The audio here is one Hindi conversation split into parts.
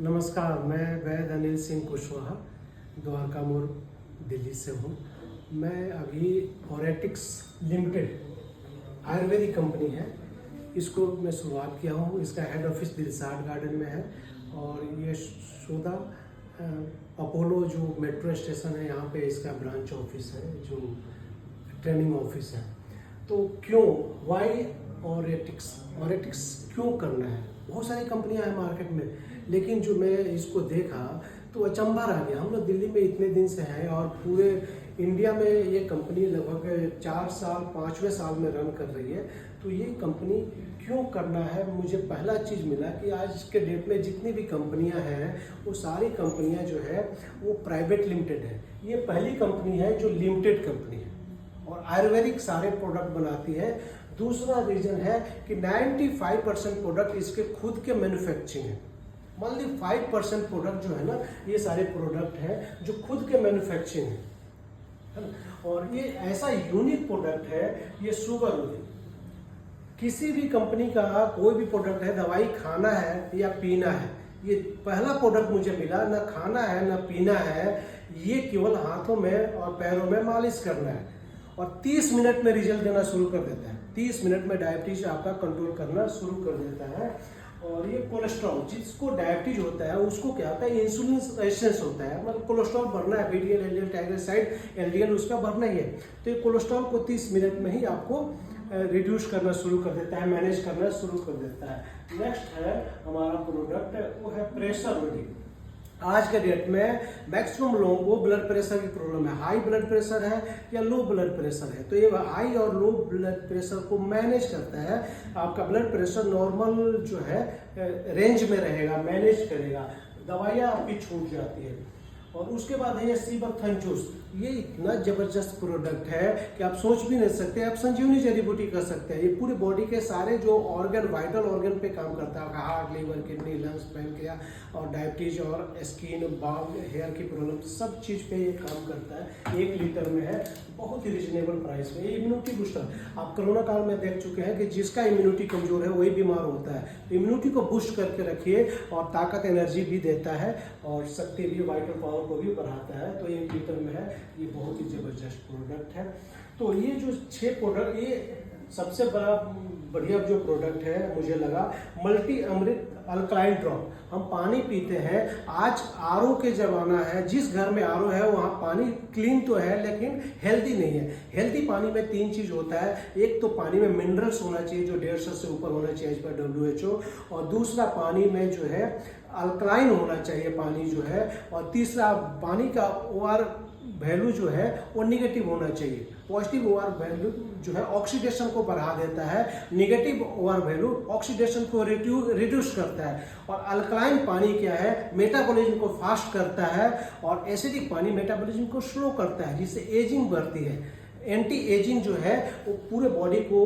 नमस्कार, मैं वैद अनिल सिंह कुशवाहा द्वारका मोड़ दिल्ली से हूँ। मैं अभी ऑरेटिक्स लिमिटेड आयुर्वेदिक कंपनी है, इसको मैं शुरुआत किया हूँ। इसका हेड ऑफिस दिलसाद गार्डन में है और ये सोदा अपोलो जो मेट्रो स्टेशन है यहाँ पे इसका ब्रांच ऑफिस है, जो ट्रेनिंग ऑफिस है। तो क्यों, वाई ऑरेटिक्स क्यों करना है? बहुत सारी कंपनियां हैं मार्केट में, लेकिन जो मैं इसको देखा तो अचंभा रह गया। हम लोग दिल्ली में इतने दिन से हैं और पूरे इंडिया में ये कंपनी लगभग 4 साल 5वें साल में रन कर रही है। तो ये कंपनी क्यों करना है? मुझे पहला चीज़ मिला कि आज के डेट में जितनी भी कंपनियां हैं वो सारी कंपनियां जो है वो प्राइवेट लिमिटेड है। ये पहली कंपनी है जो लिमिटेड कंपनी है और आयुर्वेदिक सारे प्रोडक्ट बनाती है। दूसरा रीजन है कि 95% प्रोडक्ट इसके खुद के मैन्युफैक्चरिंग है। मान ली 5% प्रोडक्ट जो है ना, ये सारे प्रोडक्ट हैं जो खुद के मैन्युफैक्चरिंग है ना। और ये ऐसा यूनिक प्रोडक्ट है, ये शुगर होगी। किसी भी कंपनी का कोई भी प्रोडक्ट है, दवाई खाना है या पीना है, ये पहला प्रोडक्ट मुझे मिला। ना खाना है ना पीना है, ये केवल हाथों में और पैरों में मालिश करना है और 30 मिनट में रिजल्ट देना शुरू कर देता है। 30 मिनट में डायबिटीज आपका कंट्रोल करना शुरू कर देता है। और ये कोलेस्ट्रॉल, जिसको डायबिटीज होता है उसको क्या होता है, इंसुलिन रेजिस्टेंस होता है, मतलब कोलेस्ट्रॉल बढ़ना है, वीडीएल, एलडीएल, ट्राइग्लिसराइड, एलडीएल उसका बढ़ना ही है। तो ये कोलेस्ट्रॉल को 30 मिनट में ही आपको रिड्यूस करना शुरू कर देता है, मैनेज करना शुरू कर देता है। नेक्स्ट है हमारा प्रोडक्ट, वो है प्रेशर रिलीफ। आज के डेट में मैक्सिमम लोगों को ब्लड प्रेशर की प्रॉब्लम है। हाई ब्लड प्रेशर है या लो ब्लड प्रेशर है, तो ये हाई और लो ब्लड प्रेशर को मैनेज करता है। आपका ब्लड प्रेशर नॉर्मल जो है रेंज में रहेगा, मैनेज करेगा, दवाइयाँ आपकी छूट जाती है। और उसके बाद है ये सीबकथन जूस। ये इतना जबरदस्त प्रोडक्ट है कि आप सोच भी नहीं सकते। आप संजीवनी जड़ी बूटी कर सकते हैं। ये पूरे बॉडी के सारे जो ऑर्गन, वाइटल ऑर्गन पे काम करता है। Heart, liver, kidney, lungs, pancreas और डायबिटीज और स्किन, बाल, हेयर की प्रॉब्लम, सब चीज़ पे ये काम करता है। 1 लीटर में है, बहुत ही रिजनेबल प्राइस में। ये इम्यूनिटी बूस्टर, आप कोरोना काल में देख चुके हैं कि जिसका इम्यूनिटी कमजोर है वही बीमार होता है। तो इम्यूनिटी को बूस्ट करके रखिए और ताकत, एनर्जी भी देता है और शक्ति भी, वाइटल पावर को भी बढ़ाता है। तो 1 लीटर में है, ये बहुत ही जबरदस्त प्रोडक्ट है। तो ये जो 6 प्रोडक्ट, ये सबसे बढ़िया जो प्रोडक्ट है मुझे लगा, मल्टी अमृत अल्कलाइन ड्रॉप। हम पानी पीते हैं, आज आरओ के जमाना है, जिस घर में आरओ है वहाँ पानी क्लीन तो है लेकिन हेल्दी नहीं है। हेल्दी पानी में 3 चीज़ होता है। एक तो पानी में मिनरल्स होना चाहिए जो 150 से ऊपर होना चाहिए एज पर WHO, और दूसरा पानी में जो है अल्कलाइन होना चाहिए पानी जो है, और तीसरा पानी का OR वैल्यू जो है वो निगेटिव होना चाहिए। पॉजिटिव OR वैल्यू जो है ऑक्सीडेशन को बढ़ा देता है, निगेटिव OR वैल्यू ऑक्सीडेशन को रिड्यूस करता है। और अल्कलाइन पानी क्या है, मेटाबॉलिज्म को फास्ट करता है, और एसिडिक पानी मेटाबॉलिज्म को स्लो करता है, जिससे एजिंग बढ़ती है। एंटी एजिंग जो है वो पूरे बॉडी को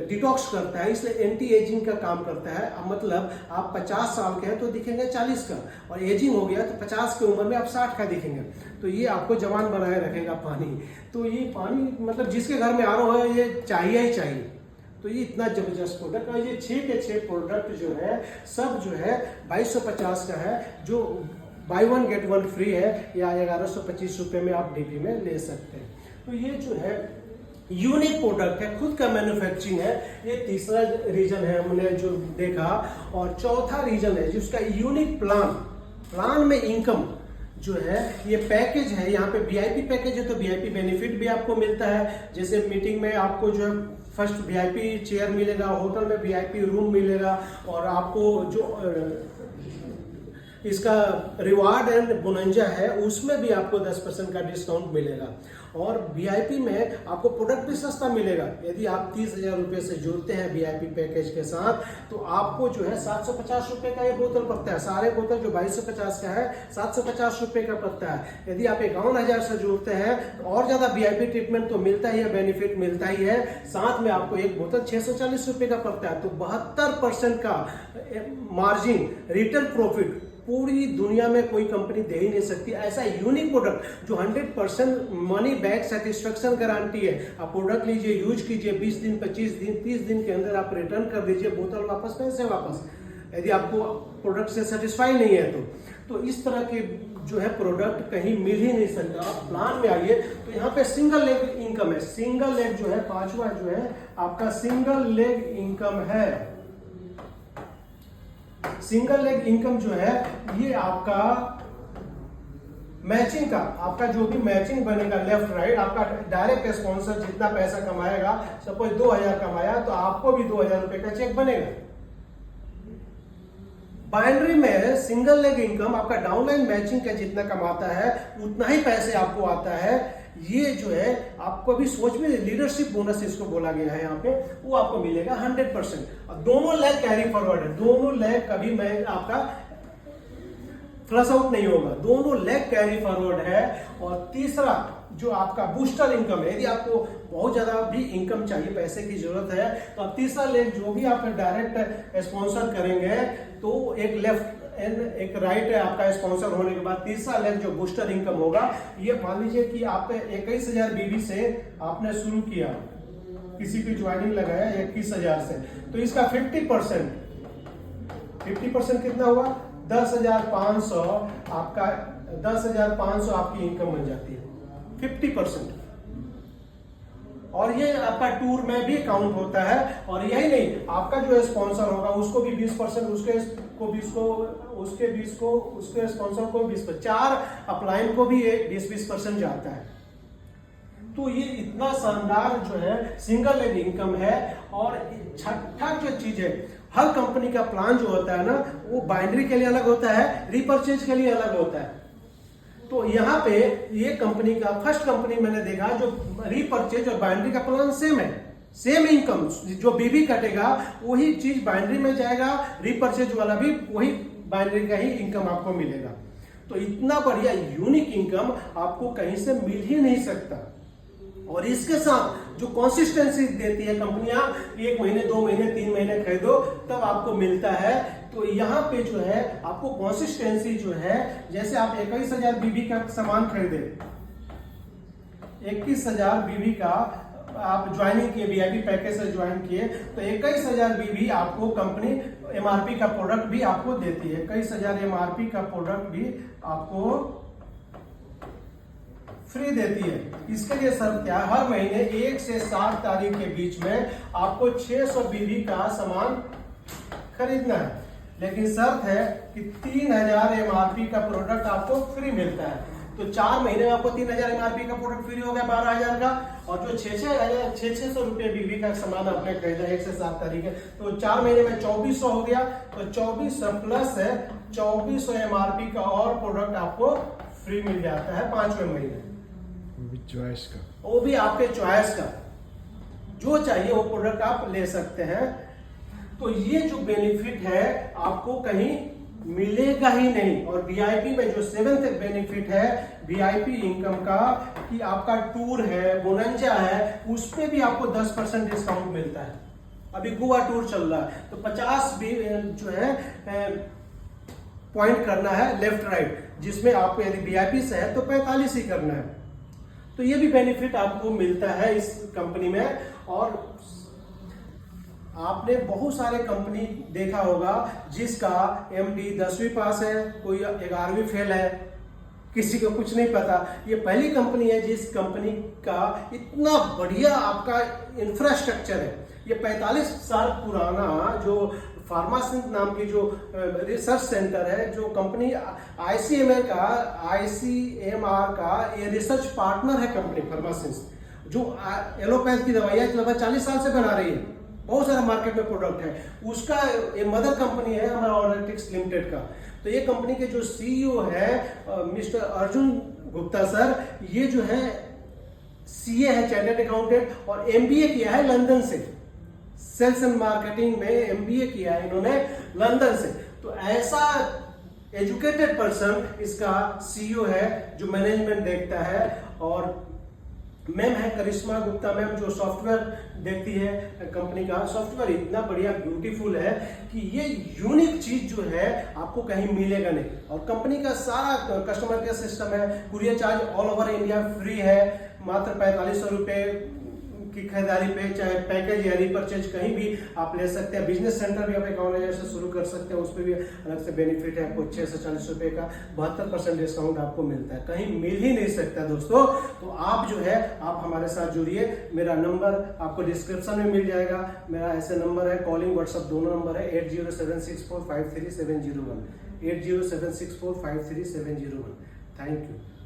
डिटॉक्स करता है, इसलिए एंटी एजिंग का काम करता है। अब मतलब आप 50 साल के हैं तो दिखेंगे 40 का, और एजिंग हो गया तो 50 की उम्र में आप 60 का दिखेंगे। तो ये आपको जवान बनाए रखेगा पानी। तो ये पानी मतलब जिसके घर में आरओ है ये चाहिए ही चाहिए। तो ये इतना जबरदस्त प्रोडक्ट, और ये 6 के 6 प्रोडक्ट जो है सब जो है 2250 का है, जो बाय 1 गेट 1 फ्री है, या 1125 रुपये में आप DP में ले सकते हैं। तो ये जो है यूनिक प्रोडक्ट है, खुद का मैन्युफैक्चरिंग है। ये तीसरा रीजन है हमने जो देखा। और चौथा रीजन है जिसका यूनिक प्लान में इनकम जो है, ये पैकेज है। यहाँ पे VIP पैकेज है तो VIP बेनिफिट भी आपको मिलता है। जैसे मीटिंग में आपको जो है फर्स्ट VIP चेयर मिलेगा, होटल में VIP रूम मिलेगा, और आपको जो इसका रिवार्ड एंड बोनंजा है उसमें भी आपको 10% का डिस्काउंट मिलेगा। और VIP में आपको प्रोडक्ट भी सस्ता मिलेगा। यदि आप 30,000 रुपये से जुड़ते हैं VIP पैकेज के साथ, तो आपको जो है 750 रुपये का ये बोतल पड़ता है। सारे बोतल जो 2250 का है 750 रुपये का पड़ता है। यदि आप 51,000 से जुड़ते हैं तो और ज़्यादा VIP ट्रीटमेंट तो मिलता ही है, बेनिफिट मिलता ही है। साथ में आपको एक बोतल 640 रुपये का पड़ता है। तो 72% का मार्जिन, रिटेल प्रॉफिट पूरी दुनिया में कोई कंपनी दे ही नहीं सकती। ऐसा यूनिक प्रोडक्ट जो 100% मनी बैक सेटिस्फेक्शन गारंटी है। आप प्रोडक्ट लीजिए, यूज कीजिए, 20 दिन, 25 दिन, 30 दिन के अंदर आप रिटर्न कर दीजिए, बोतल वापस, पैसे वापस। यदि आपको प्रोडक्ट से सेटिस्फाई नहीं है तो इस तरह के जो है प्रोडक्ट कहीं मिल ही नहीं सकता। आप प्लान में आइए तो यहाँ पे सिंगल लेग इनकम है। सिंगल लेग जो है, पांचवा जो है आपका सिंगल लेग इनकम है। सिंगल लेग इनकम जो है ये आपका मैचिंग का, आपका जो भी मैचिंग बनेगा लेफ्ट राइट, आपका डायरेक्ट स्पॉन्सर जितना पैसा कमाएगा, सपोज 2000 कमाया तो आपको भी 2000 रुपए का चेक बनेगा। बाइनरी में सिंगल लेग इनकम आपका डाउनलाइन मैचिंग का जितना कमाता है उतना ही पैसे आपको आता है। ये जो है आपको अभी सोच में लीडरशिप बोनस इसको बोला गया है यहाँ पे, वो आपको मिलेगा 100%। और दोनों लेग कैरी फॉरवर्ड है, दोनों लेग कभी मैं आपका फ्लश आउट नहीं होगा, दोनों लेग कैरी फॉरवर्ड है। और तीसरा जो आपका बूस्टर इनकम है, यदि आपको बहुत ज्यादा भी इनकम चाहिए, पैसे की जरूरत है, तो आप तीसरा लेग जो भी आप डायरेक्ट स्पॉन्सर करेंगे तो एक लेफ्ट एंड एक राइट है आपका स्पॉन्सर होने के बाद, तीसरा लेग जो बूस्टर इनकम होगा, ये मान लीजिए कि आप 21,000 बीबी से आपने शुरू किया, किसी की ज्वाइनिंग लगाया 21,000 से, तो इसका 50% कितना हुआ, 10,500 आपका, 10,500 आपकी इनकम बन जाती है 50%। और ये आपका टूर में भी काउंट होता है। और यही नहीं, आपका जो स्पॉन्सर होगा उसको भी 20%, उसके स्पॉन्सर को 20%, 4 अपलाइन को भी 20% जाता है। तो ये इतना शानदार जो है सिंगल लेग इनकम है। और छठा जो चीज है, हर कंपनी का प्लान जो होता है ना, वो बाइनरी के लिए अलग होता है, रिपर्चेज के लिए अलग होता है। तो यहाँ पे ये कंपनी का फर्स्ट कंपनी मैंने देखा जो रीपरचेज और बाइनरी का प्लान सेम है, सेम इनकम, जो बीबी कटेगा वही चीज बाइनरी में जाएगा, रीपरचेज वाला भी वही बाइनरी का ही इनकम आपको मिलेगा। तो इतना बढ़िया यूनिक इनकम आपको कहीं से मिल ही नहीं सकता। और इसके साथ जो कंसिस्टेंसी देती है कंपनियां, 1 महीने 2 महीने 3 महीने खरीदो तब आपको मिलता है। तो यहाँ पे जो है आपको कंसिस्टेंसी जो है, जैसे आप 21,000 बीबी का सामान खरीदे, 21,000 बीबी का आप ज्वाइनिंग किए, वीआईपी पैकेज से ज्वाइन किए, तो 21,000 बीबी आपको कंपनी एमआरपी का प्रोडक्ट भी आपको देती है। 21,000 एमआरपी का प्रोडक्ट भी आपको फ्री देती है। इसके लिए शर्त क्या है, हर महीने 1 से 7 तारीख के बीच में आपको 600 बीबी का सामान खरीदना है। लेकिन शर्त है कि 3,000 एमआरपी का प्रोडक्ट आपको फ्री मिलता है। तो 4 महीने में आपको 3,000 एमआरपी का प्रोडक्ट फ्री हो गया 12,000 का। और जो 600 रुपए बीबी का सामान आपने खरीदा 1 से 7 तारीख है, तो 4 महीने में 2400 हो गया। तो 2400 प्लस है 2400 एमआरपी का और प्रोडक्ट आपको फ्री मिल जाता है 5वें महीने। चॉइस का, वो भी आपके चॉइस का, जो चाहिए वो प्रोडक्ट आप ले सकते हैं। तो ये जो बेनिफिट है आपको कहीं मिलेगा ही नहीं। और वीआईपी में जो 7th बेनिफिट है वीआईपी इनकम का, कि आपका टूर है, बोनंजा है, उस पे भी आपको 10% डिस्काउंट मिलता है। अभी गोवा टूर चल रहा है तो 50 भी जो है पॉइंट करना है लेफ्ट राइट, जिसमें आपको यदि वीआईपी से है तो 45 ही करना है। तो ये भी बेनिफिट आपको मिलता है इस कंपनी में। और आपने बहुत सारे कंपनी देखा होगा जिसका एमडी 10वीं पास है, कोई 11वीं फेल है, किसी को कुछ नहीं पता। ये पहली कंपनी है जिस कंपनी का इतना बढ़िया आपका इंफ्रास्ट्रक्चर है। ये 45 साल पुराना जो फार्मासिंथ नाम की जो रिसर्च सेंटर है, जो कंपनी आईसीएमआर का ये रिसर्च पार्टनर है कंपनी फार्मासिंथ, जो एलोपैथ की दवाइयां लगभग 40 साल से बना रही है, बहुत सारा मार्केट में प्रोडक्ट है। उसका ये मदर कंपनी है हमारा ऑर्गेनिक्स लिमिटेड का। तो ये कंपनी के जो सीईओ है मिस्टर अर्जुन गुप्ता सर, ये जो है सीए है, चार्टर्ड अकाउंटेंट, और एमबीए किया है लंदन से, सेल्स एंड मार्केटिंग में एमबीए किया है इन्होंने लंदन से। तो ऐसा एजुकेटेड पर्सन इसका सीईओ है जो मैनेजमेंट देखता है। और मैम है करिश्मा गुप्ता मैम, जो सॉफ्टवेयर देखती है कंपनी का। सॉफ्टवेयर इतना बढ़िया ब्यूटीफुल है कि ये यूनिक चीज जो है आपको कहीं मिलेगा नहीं। और कंपनी का सारा कस्टमर केयर सिस्टम है, courier charge all over India free है, मात्र 4500 रुपए की खरीदारी पे, चाहे पैकेज या रिपर्चेज कहीं भी आप ले सकते हैं। बिजनेस सेंटर भी आप अकाउंट से शुरू कर सकते हैं, उस पर भी अलग से बेनिफिट है। आपको 640 रुपए का 72% डिस्काउंट आपको मिलता है, कहीं मिल ही नहीं सकता दोस्तों। तो आप जो है आप हमारे साथ जुड़िए। मेरा नंबर आपको डिस्क्रिप्शन में मिल जाएगा। मेरा ऐसे नंबर है, कॉलिंग व्हाट्सअप दोनों नंबर है, 8076453701, 8076453701। Thank you.